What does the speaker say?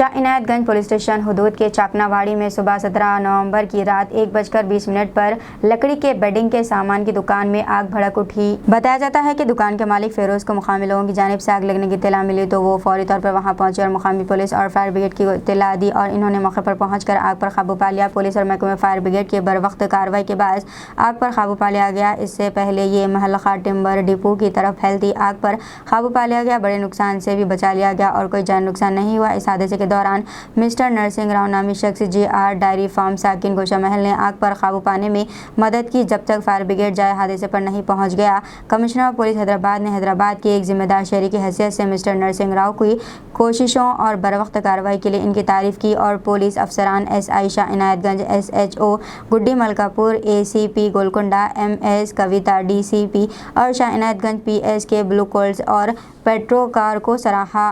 Shah इनायतगंज police station हुदूद के चाकनावाड़ी में सुबह 17 नवंबर की रात 1:20 पर लकड़ी के बेडिंग के सामान की दुकान में आग भड़क उठी। बताया जाता है कि दुकान के मालिक फेरोज को मुकामी लोगों की जानिब से आग लगने की इत्तला मिली तो वो फौरी तौर पर वहां पहुंचे और मुकामी पुलिस और फायर ब्रिगेड की इत्तला दी और इन्होंने मौके पर पहुंचकर आग पर काबू पा लिया। पुलिस और महकमे फायर ब्रिगेड की बरवक्त कार्रवाई के बाद आग पर काबू पा लिया गया। इससे पहले ये महलखा टिम्बर डिपो की तरफ फैलती आग पर काबू पा लिया गया। बड़े नुकसान से भी बचा लिया गया और कोई जान नुकसान नहीं हुआ। इस हादसे के दौरान मिस्टर नरसिंह राव नामी शख्स GR डायरी फार्म साकिन गोशा महल ने आग पर काबू पाने में मदद की। जब तक फायर ब्रिगेड जाए हादसे पर नहीं पहुंच गया। कमिश्नर ऑफ पुलिस हैदराबाद ने हैदराबाद के एक जिम्मेदार शहरी की हैसियत से मिस्टर नरसिंह राव की कोशिशों और बरवक्त कार्रवाई के लिए इनकी तारीफ की और पुलिस अफसरान SI शाह इनायतगंज, SHO गुड्डी मलकापुर, ACP गोलकुंडा, MS कविता DCP और शाह इनायतगंज PS के ब्लू कोल्स और पेट्रोकार को सराहा।